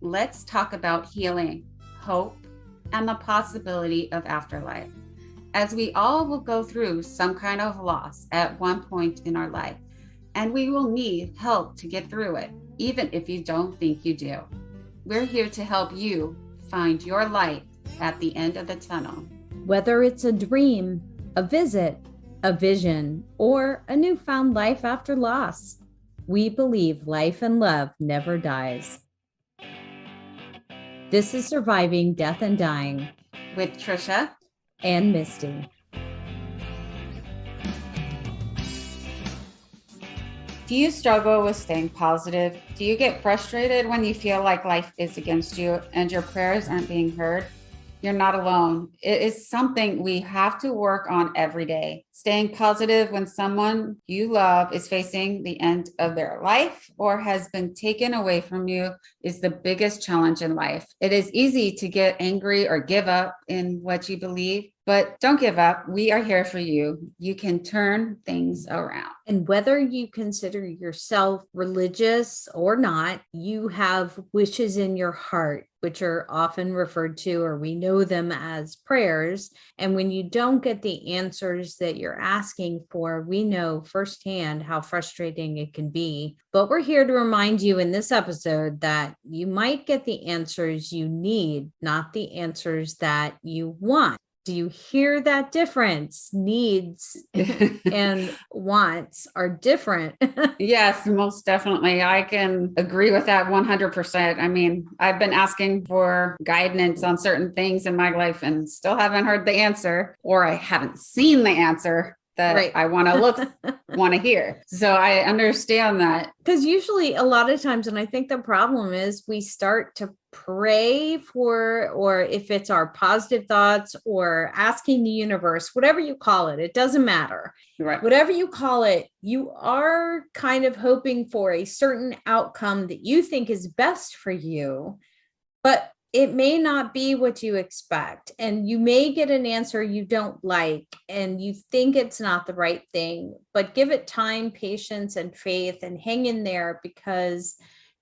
let's talk about healing, hope, and the possibility of afterlife. As we all will go through some kind of loss at one point in our life, and we will need help to get through it, even if you don't think you do. We're here to help you find your light at the end of the tunnel. Whether it's a dream, a visit, a vision, or a newfound life after loss, we believe life and love never dies. This is Surviving Death and Dying with Trisha and Misty. Do you struggle with staying positive? Do you get frustrated when you feel like life is against you and your prayers aren't being heard? You're not alone. It is something we have to work on every day. Staying positive when someone you love is facing the end of their life or has been taken away from you is the biggest challenge in life. It is easy to get angry or give up in what you believe, but don't give up. We are here for you. You can turn things around. And whether you consider yourself religious or not, you have wishes in your heart, which are often referred to, or we know them as prayers. And when you don't get the answers that you're asking for, we know firsthand how frustrating it can be. But we're here to remind you in this episode that you might get the answers you need, not the answers that you want. Do you hear that difference? Needs and wants are different. Yes, most definitely. I can agree with that 100%. I mean, I've been asking for guidance on certain things in my life and still haven't heard the answer, or I haven't seen the answer that right. I want to hear. So I understand that. Because usually a lot of times, and I think the problem is we start to pray for, or if it's our positive thoughts or asking the universe, whatever you call it, it doesn't matter. Right. Whatever you call it, you are kind of hoping for a certain outcome that you think is best for you, but it may not be what you expect, and you may get an answer you don't like, and you think it's not the right thing, but give it time, patience, and faith, and hang in there, because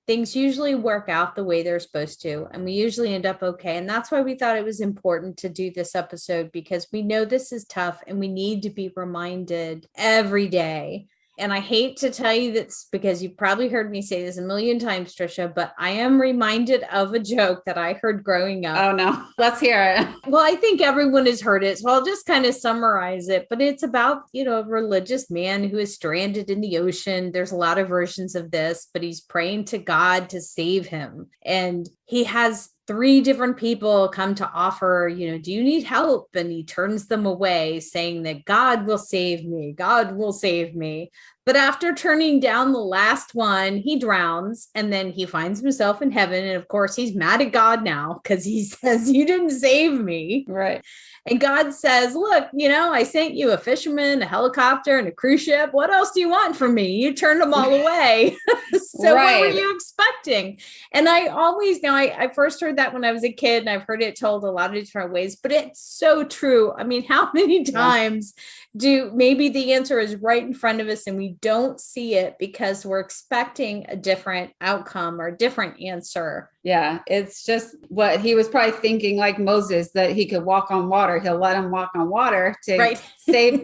things usually work out the way they're supposed to, and we usually end up okay. And that's why we thought it was important to do this episode, because we know this is tough, and we need to be reminded every day. And I hate to tell you this, because you've probably heard me say this a million times, Trisha, but I am reminded of a joke that I heard growing up. Oh, no. Let's hear it. Well, I think everyone has heard it, so I'll just kind of summarize it. But it's about, a religious man who is stranded in the ocean. There's a lot of versions of this, but he's praying to God to save him. And he has 3 different people come to offer, do you need help? And he turns them away, saying that God will save me. God will save me. But after turning down the last one, he drowns, and then he finds himself in heaven. And of course, he's mad at God now because he says, you didn't save me. Right. And God says, look, I sent you a fisherman, a helicopter, and a cruise ship. What else do you want from me? You turned them all away. So right. What were you expecting? And I always I first heard that when I was a kid, and I've heard it told a lot of different ways, but it's so true. I mean, how many times do maybe the answer is right in front of us and we don't see it because we're expecting a different outcome or a different answer? Yeah, it's just what he was probably thinking, like Moses, that he could walk on water. He'll let him walk on water to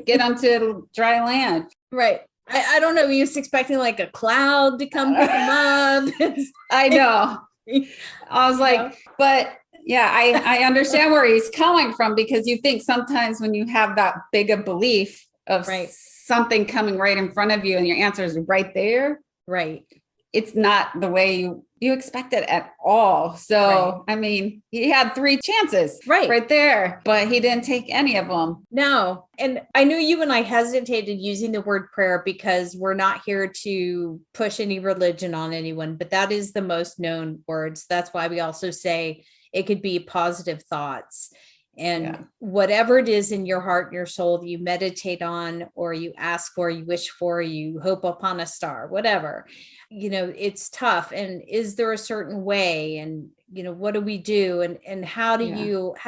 get onto dry land. Right. I don't know. He was expecting like a cloud to come pick him up. I know. I was like, but yeah, I understand where he's coming from, because you think sometimes when you have that big a belief of something coming right in front of you and your answer is right there. Right. It's not the way you expect it at all. So, I mean, he had 3 chances right there, but he didn't take any of them. No. And I know you and I hesitated using the word prayer because we're not here to push any religion on anyone, but that is the most known words. That's why we also say it could be positive thoughts. And whatever it is in your heart and your soul that you meditate on, or you ask for, you wish for, you hope upon a star, whatever, it's tough. And is there a certain way? And, what do we do? And how do Yeah.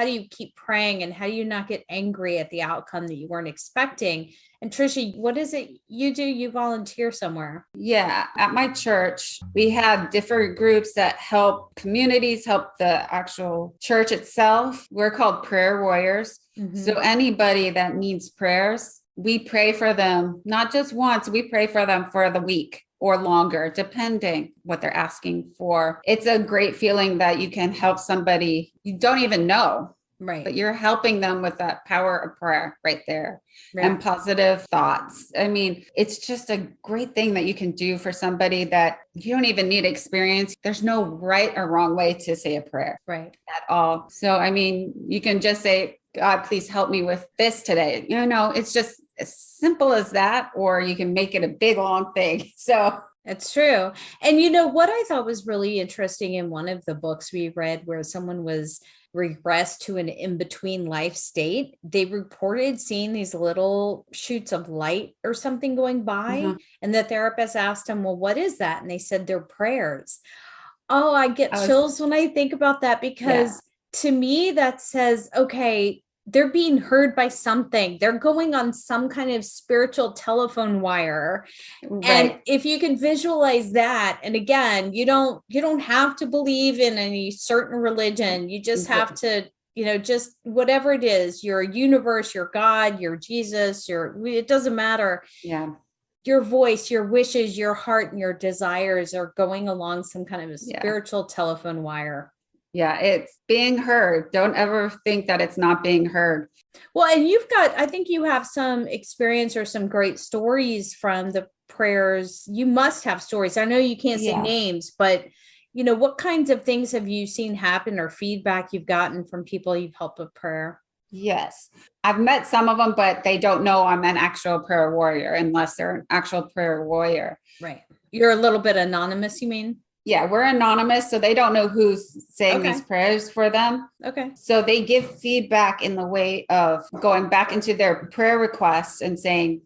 you keep praying, and how do you not get angry at the outcome that you weren't expecting? And Trisha, what is it you do? You volunteer somewhere. Yeah, at my church, we have different groups that help communities, help the actual church itself. We're called prayer warriors. So anybody that needs prayers, we pray for them, not just once, we pray for them for the week or longer, depending what they're asking for. It's a great feeling that you can help somebody you don't even know, Right. but you're helping them with that power of prayer right there. Right. And positive thoughts. I mean, it's just a great thing that you can do for somebody that you don't even need experience. There's no right or wrong way to say a prayer. Right. At all. So, I mean, you can just say, God, please help me with this today. It's just as simple as that, or you can make it a big, long thing. So that's true. And what I thought was really interesting in one of the books we read, where someone was regressed to an in-between life state, they reported seeing these little shoots of light or something going by. And the therapist asked them, well, what is that? And they said, they're prayers. Oh, I get chills when I think about that, because to me, that says, okay, they're being heard by something. They're going on some kind of spiritual telephone wire. Right. And if you can visualize that, and again, you don't have to believe in any certain religion. You just have to, just whatever it is, your universe, your God, your Jesus, it doesn't matter. Yeah. Your voice, your wishes, your heart, and your desires are going along some kind of a spiritual telephone wire. Yeah, it's being heard. Don't ever think that it's not being heard. Well, and I think you have some experience or some great stories from the prayers. You must have stories. I know you can't say names, but what kinds of things have you seen happen, or feedback you've gotten from people you've helped with prayer? Yes. I've met some of them, but they don't know I'm an actual prayer warrior unless they're an actual prayer warrior. Right. You're a little bit anonymous, you mean? Yeah, we're anonymous, so they don't know who's saying these prayers for them. Okay. So they give feedback in the way of going back into their prayer requests and saying,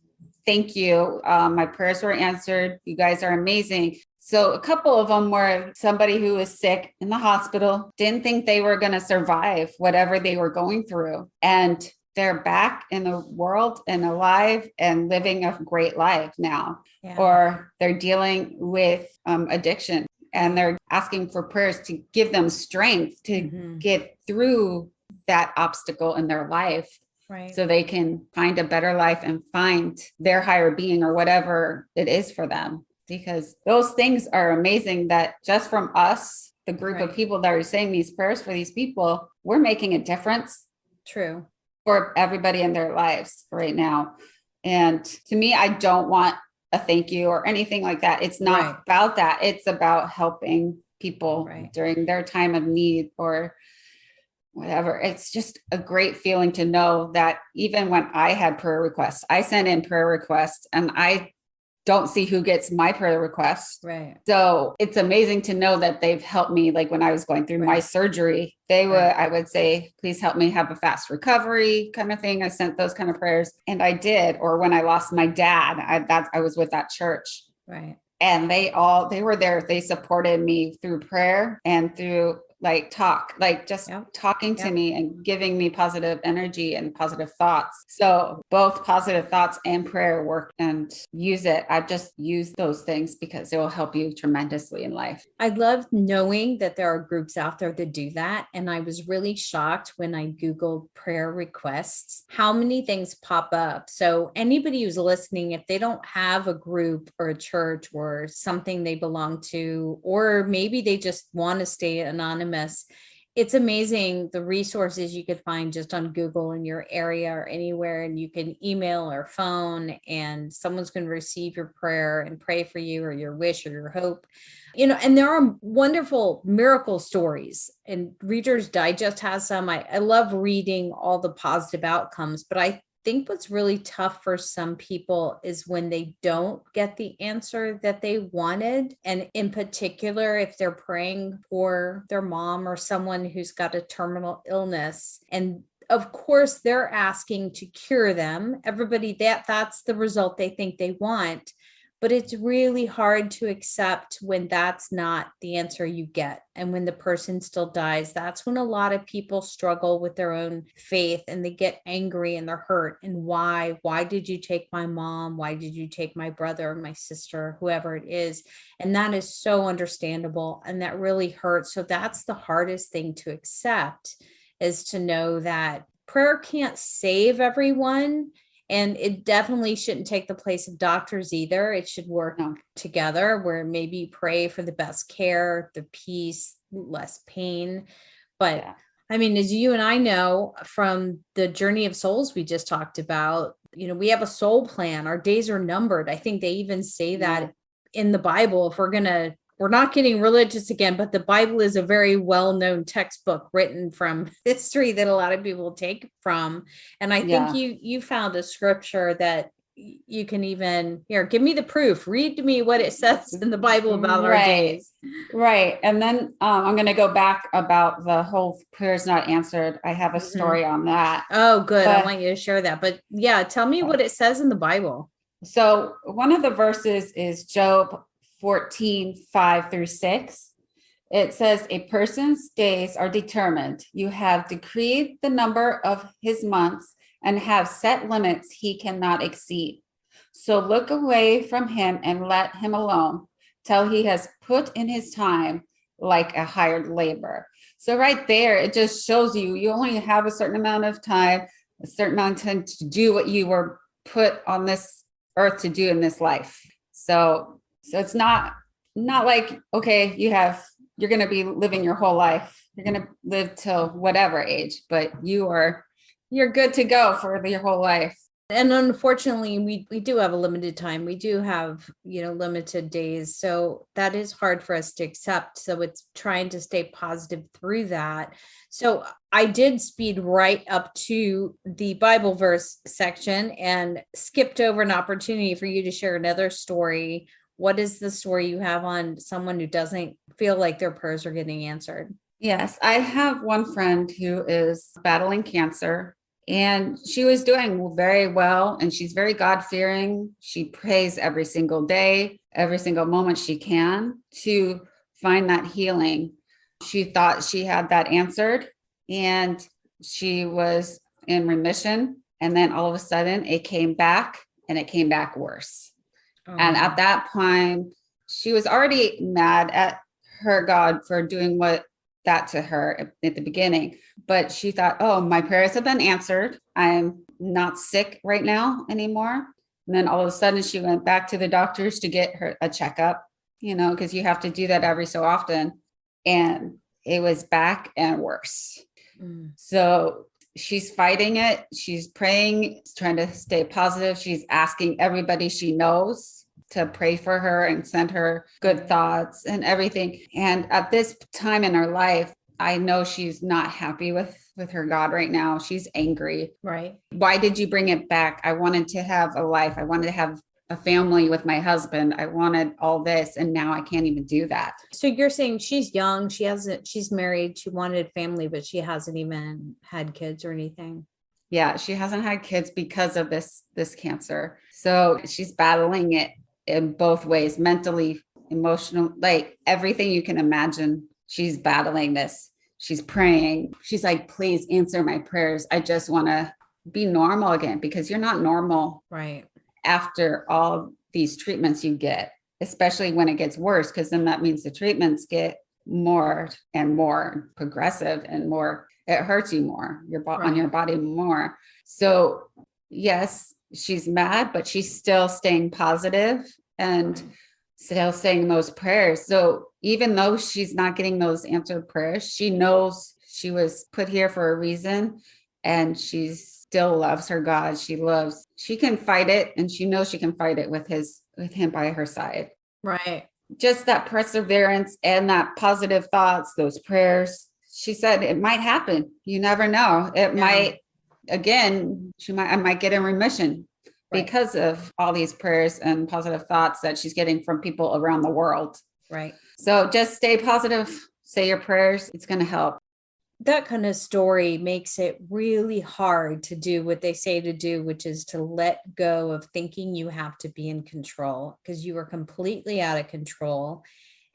thank you. My prayers were answered. You guys are amazing. So a couple of them were somebody who was sick in the hospital, didn't think they were going to survive whatever they were going through. And they're back in the world and alive and living a great life now. Yeah. Or they're dealing with addiction. And they're asking for prayers to give them strength to get through that obstacle in their life. Right. So they can find a better life and find their higher being or whatever it is for them. Because those things are amazing that just from us, the group of people that are saying these prayers for these people, we're making a difference. True. For everybody in their lives right now. And to me, I don't want a thank you or anything like that. It's not about that. It's about helping people during their time of need or whatever. It's just a great feeling to know that even when I had prayer requests, I sent in prayer requests and I don't see who gets my prayer requests. Right. So it's amazing to know that they've helped me. Like when I was going through my surgery, I would say, please help me have a fast recovery kind of thing. I sent those kind of prayers and I did. Or when I lost my dad, I was with that church. Right. And they were there. They supported me through prayer and through talking to me and giving me positive energy and positive thoughts. So both positive thoughts and prayer work, and use it. I just use those things because it will help you tremendously in life. I love knowing that there are groups out there that do that. And I was really shocked when I Googled prayer requests, how many things pop up. So anybody who's listening, if they don't have a group or a church or something they belong to, or maybe they just want to stay anonymous, it's amazing the resources you could find just on Google in your area or anywhere. And you can email or phone and someone's going to receive your prayer and pray for you or your wish or your hope. And there are wonderful miracle stories, and Reader's Digest has some. I love reading all the positive outcomes, but I think what's really tough for some people is when they don't get the answer that they wanted. And in particular, if they're praying for their mom or someone who's got a terminal illness, and of course they're asking to cure them. Everybody, that's the result they think they want. but it's really hard to accept when that's not the answer you get. And when the person still dies, that's when a lot of people struggle with their own faith and they get angry and they're hurt. And why did you take my mom? Why did you take my brother, my sister, whoever it is? And that is so understandable. And that really hurts. So that's the hardest thing to accept, is to know that prayer can't save everyone. And it definitely shouldn't take the place of doctors either. It should work together, where maybe you pray for the best care, the peace, less pain. But I mean, as you and I know from the journey of souls we just talked about, we have a soul plan. Our days are numbered. I think they even say that in the Bible. If we're not getting religious again, but the Bible is a very well-known textbook written from history that a lot of people take from. And I think you found a scripture that you can even, here, give me the proof. Read to me what it says in the Bible about our days. Right. And then I'm going to go back about the whole prayers not answered. I have a story on that. Oh, good. I want you to share that. But yeah, tell me what it says in the Bible. So one of the verses is Job 14:5-6. It says, a person's days are determined. You have decreed the number of his months and have set limits he cannot exceed. So look away from him and let him alone till he has put in his time like a hired labor. So right there, it just shows you only have a certain amount of time, a certain amount of time to do what you were put on this earth to do in this life. So it's not like, okay, you're going to be living your whole life. You're going to live till whatever age, but you're good to go for your whole life. And unfortunately, we do have a limited time. We do have, limited days. So that is hard for us to accept. So it's trying to stay positive through that. So I did speed right up to the Bible verse section and skipped over an opportunity for you to share another story. What is the story you have on someone who doesn't feel like their prayers are getting answered? Yes, I have one friend who is battling cancer, and she was doing very well, and she's very God-fearing. She prays every single day, every single moment she can to find that healing. She thought she had that answered, and she was in remission. And then all of a sudden it came back, and it came back worse. And at that point, she was already mad at her God for doing that to her at the beginning. But she thought, oh, my prayers have been answered. I'm not sick right now anymore. And then all of a sudden she went back to the doctors to get her a checkup, because you have to do that every so often. And it was back and worse. So she's fighting it. She's praying, trying to stay positive. She's asking everybody she knows to pray for her and send her good thoughts and everything. And at this time in her life, I know she's not happy with her God right now. She's angry. Right. Why did you bring it back? I wanted to have a life. I wanted to have a family with my husband. I wanted all this, and now I can't even do that. So you're saying she's young, she's married, she wanted family, but she hasn't even had kids or anything. Yeah, she hasn't had kids because of this cancer. So she's battling it in both ways, mentally, emotional, like everything you can imagine. She's battling this. She's praying. She's like, please answer my prayers. I just want to be normal again, because you're not normal. Right. After all these treatments you get, especially when it gets worse, because then that means the treatments get more and more progressive and more, it hurts you more, on your body more. So yes, she's mad, but she's still staying positive and still saying those prayers. So even though she's not getting those answered prayers, she knows she was put here for a reason, and she still loves her God. She can fight it, and she knows she can fight it with him by her side. Right. Just that perseverance and that positive thoughts, those prayers. She said it might happen. You never know. It might, again, I might get in remission because of all these prayers and positive thoughts that she's getting from people around the world. Right. So just stay positive, say your prayers. It's going to help. that kind of story makes it really hard to do what they say to do, which is to let go of thinking you have to be in control, because you are completely out of control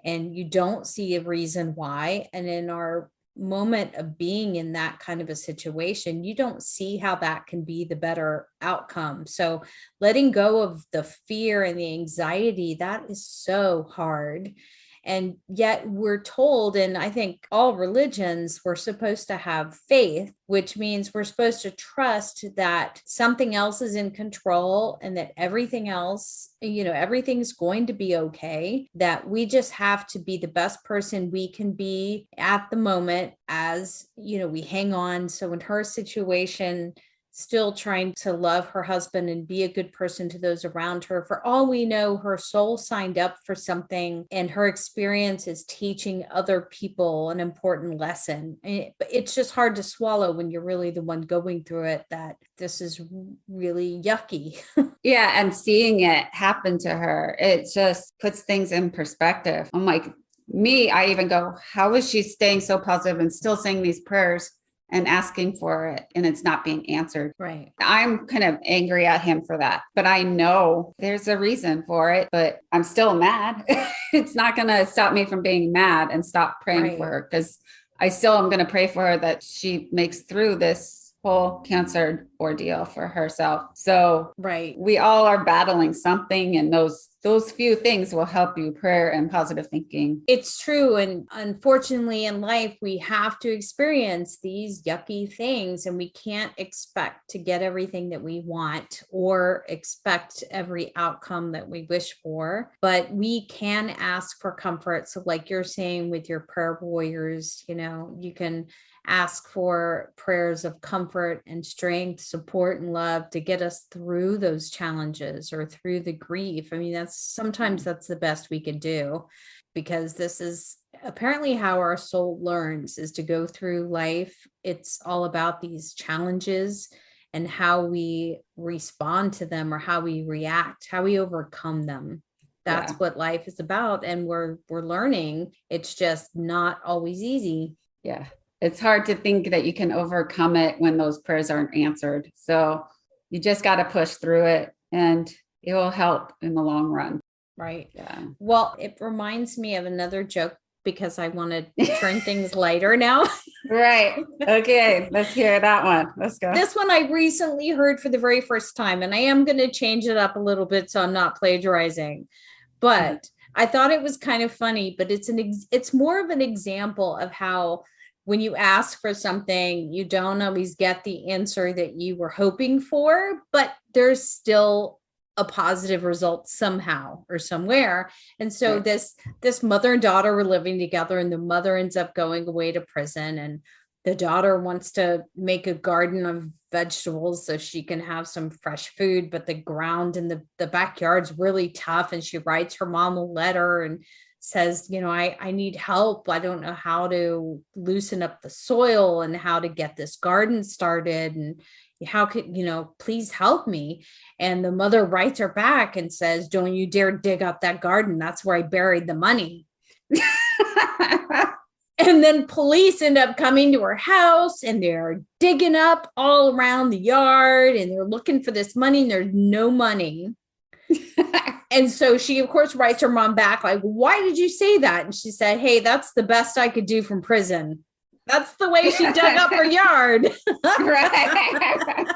and you don't see a reason why. And in our moment of being in that kind of a situation, you don't see how that can be the better outcome. So letting go of the fear and the anxiety, that is so hard. And yet we're told, and I think all religions, we're supposed to have faith, which means we're supposed to trust that something else is in control and that everything else, everything's going to be okay, that we just have to be the best person we can be at the moment as, we hang on. So in her situation, still trying to love her husband and be a good person to those around her. For all we know, her soul signed up for something, and her experience is teaching other people an important lesson. But it's just hard to swallow when you're really the one going through it, that this is really yucky. Yeah. And seeing it happen to her, it just puts things in perspective. I'm like, I even go, how is she staying so positive and still saying these prayers and asking for it, and it's not being answered? Right. I'm kind of angry at him for that, but I know there's a reason for it, but I'm still mad. It's not going to stop me from being mad and stop praying for her, because I still am going to pray for her that she makes through this whole cancer ordeal for herself. So we all are battling something, and those few things will help you, prayer and positive thinking. It's true. And unfortunately in life, we have to experience these yucky things, and we can't expect to get everything that we want or expect every outcome that we wish for, but we can ask for comfort. So like you're saying with your prayer warriors, you can ask for prayers of comfort and strength, support, and love to get us through those challenges or through the grief. I mean, sometimes that's the best we can do, because this is apparently how our soul learns, is to go through life. It's all about these challenges and how we respond to them, or how we react, how we overcome them. That's what life is about. And we're learning. It's just not always easy. Yeah. It's hard to think that you can overcome it when those prayers aren't answered. So you just got to push through it, and it will help in the long run. Right. Yeah. Well, it reminds me of another joke, because I want to turn things lighter now. Right. Okay. Let's hear that one. Let's go. This one I recently heard for the very first time, and I am going to change it up a little bit so I'm not plagiarizing. But I thought it was kind of funny, but it's more of an example of how when you ask for something, you don't always get the answer that you were hoping for, but there's still a positive result somehow or somewhere. And so this mother and daughter were living together, and the mother ends up going away to prison, and the daughter wants to make a garden of vegetables so she can have some fresh food, but the ground in the backyard's really tough. And she writes her mom a letter and says, I need help. I don't know how to loosen up the soil and how to get this garden started. And how could, please help me. And the mother writes her back and says, don't you dare dig up that garden. That's where I buried the money. And then police end up coming to her house, and they're digging up all around the yard, and they're looking for this money, and there's no money. And so she, of course, writes her mom back like, why did you say that? And she said, hey, that's the best I could do from prison. That's the way she dug up her yard. Right.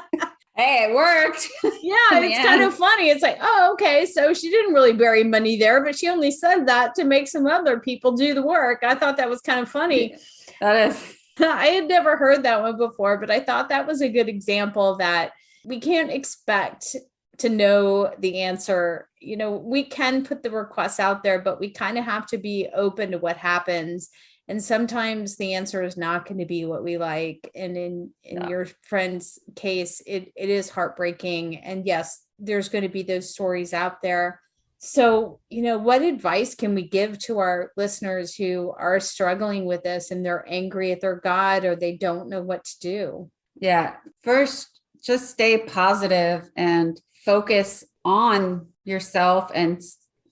Hey, it worked. Yeah, it's kind of funny. It's like, oh, okay. So she didn't really bury money there, but she only said that to make some other people do the work. I thought that was kind of funny. That is. I had never heard that one before, but I thought that was a good example that we can't expect to know the answer. We can put the requests out there, but we kind of have to be open to what happens. And sometimes the answer is not going to be what we like. And in your friend's case, it is heartbreaking. And yes, there's going to be those stories out there. So, what advice can we give to our listeners who are struggling with this, and they're angry at their God, or they don't know what to do? Yeah. First, just stay positive and focus on yourself and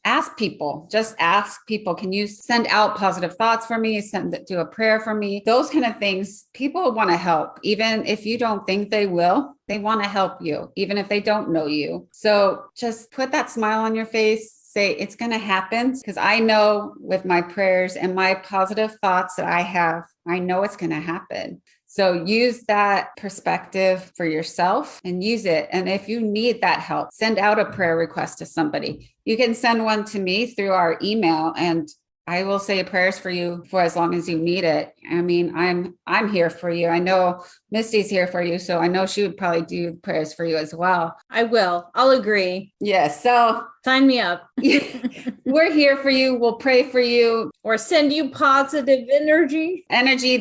ask people, just ask people, can you send out positive thoughts for me? Do a prayer for me. Those kind of things. People want to help. Even if you don't think they will, they want to help you, even if they don't know you. So just put that smile on your face. Say it's going to happen, because I know with my prayers and my positive thoughts that I have, I know it's going to happen. So use that perspective for yourself and use it. And if you need that help, send out a prayer request to somebody. You can send one to me through our email, and I will say prayers for you for as long as you need it. I mean, I'm here for you. I know Misty's here for you, so I know she would probably do prayers for you as well. I will. I'll agree. Yes. So sign me up. We're here for you. We'll pray for you. Or send you positive energy,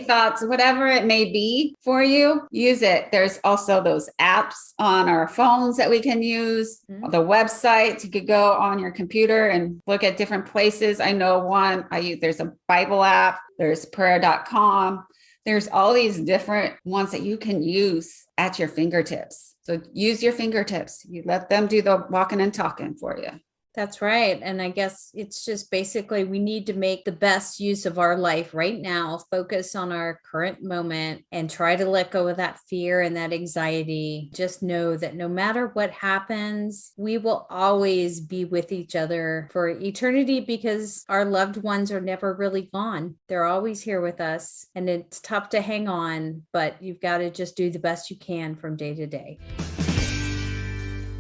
thoughts, whatever it may be for you. Use it. There's also those apps on our phones that we can use. Mm-hmm. The website, you could go on your computer and look at different places. I know one there's a Bible app. There's prayer.com. There's all these different ones that you can use at your fingertips. So use your fingertips. You let them do the walking and talking for you. That's right. And I guess it's just basically we need to make the best use of our life right now, focus on our current moment, and try to let go of that fear and that anxiety. Just know that no matter what happens, we will always be with each other for eternity, because our loved ones are never really gone. They're always here with us, and it's tough to hang on, but you've got to just do the best you can from day to day.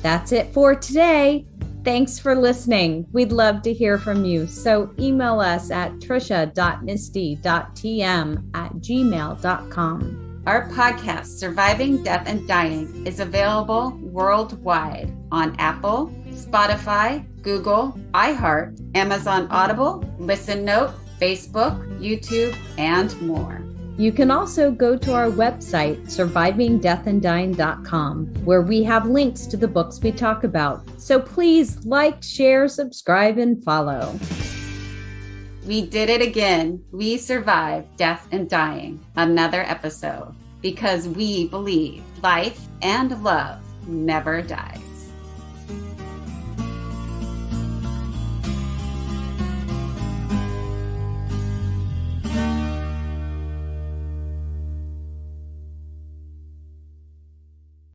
That's it for today. Thanks for listening. We'd love to hear from you. So email us at trisha.misty.tm@gmail.com. Our podcast, Surviving Death and Dying, is available worldwide on Apple, Spotify, Google, iHeart, Amazon Audible, Listen Note, Facebook, YouTube, and more. You can also go to our website, survivingdeathanddying.com, where we have links to the books we talk about. So please like, share, subscribe, and follow. We did it again. We survived death and dying. Another episode, because we believe life and love never dies.